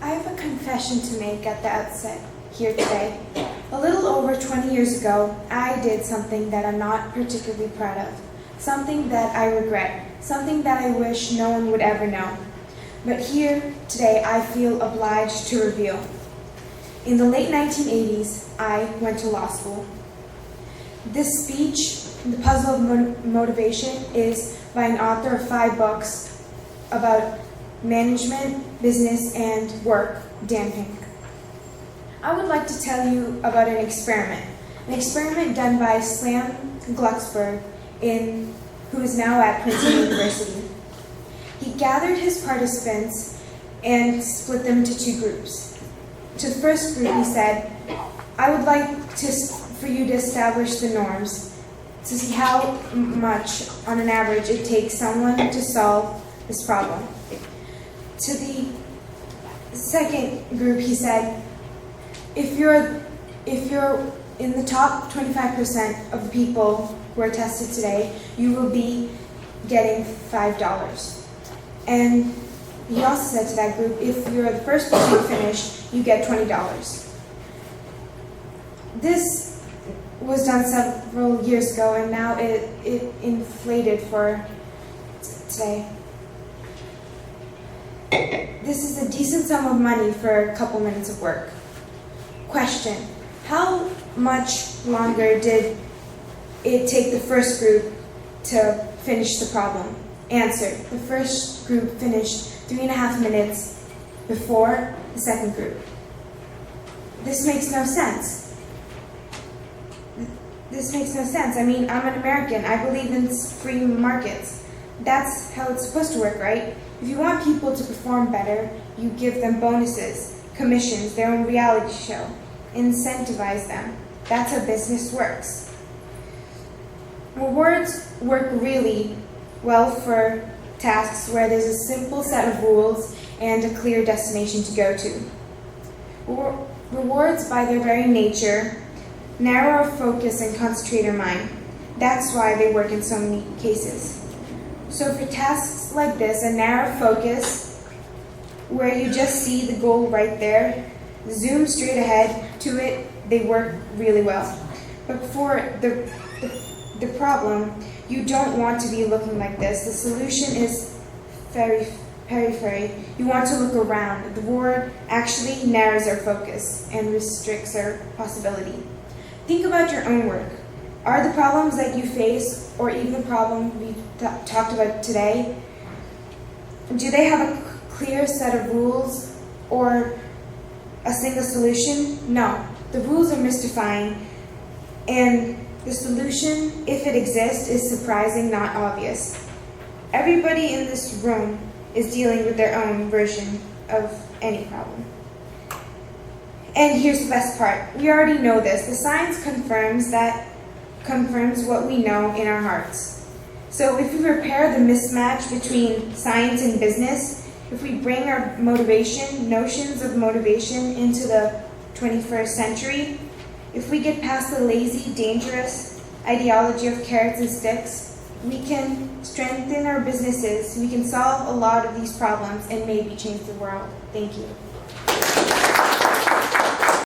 I have a confession to make at the outset here today. A little over 20 years ago, I did something that I'm not particularly proud of, something that I regret, something that I wish no one would ever know. But here today, I feel obliged to reveal. In the late 1980s, I went to law school. This speech, The Puzzle of Motivation, is by an author of 5 books about management, business, and work, Dan Pink. I would like to tell you about an experiment done by Slam Glucksberg, who is now at Princeton University. He gathered his participants and split them into 2 groups. To the first group, he said, I would like for you to establish the norms to see how much, on an average, it takes someone to solve this problem. To the second group, he said, if you're in the top 25% of the people who are tested today, you will be getting $5. And he also said to that group, if you're the first person to finish, you get $20. This was done several years ago, and now it inflated for today. This is a decent sum of money for a couple minutes of work. Question: how much longer did it take the first group to finish the problem? Answer: the first group finished 3.5 minutes before the second group. This makes no sense. I mean, I'm an American. I believe in free markets. That's how it's supposed to work, right? If you want people to perform better, you give them bonuses, commissions, their own reality show. Incentivize them. That's how business works. Rewards work really well for tasks where there's a simple set of rules and a clear destination to go to. Rewards, by their very nature, narrow our focus and concentrate our mind. That's why they work in so many cases. So for tasks like this, a narrow focus, where you just see the goal right there, zoom straight ahead to it, they work really well. But for the problem, you don't want to be looking like this. The solution is periphery. You want to look around. The reward actually narrows our focus and restricts our possibility. Think about your own work. Are the problems that you face, or even the problem we talked about today, do they have a clear set of rules or a single solution? No. The rules are mystifying, and the solution, if it exists, is surprising, not obvious. Everybody in this room is dealing with their own version of any problem. And here's the best part. We already know this. The science confirms what we know in our hearts. So if we repair the mismatch between science and business, if we bring our notions of motivation into the 21st century, if we get past the lazy, dangerous ideology of carrots and sticks, we can strengthen our businesses, we can solve a lot of these problems and maybe change the world. Thank you.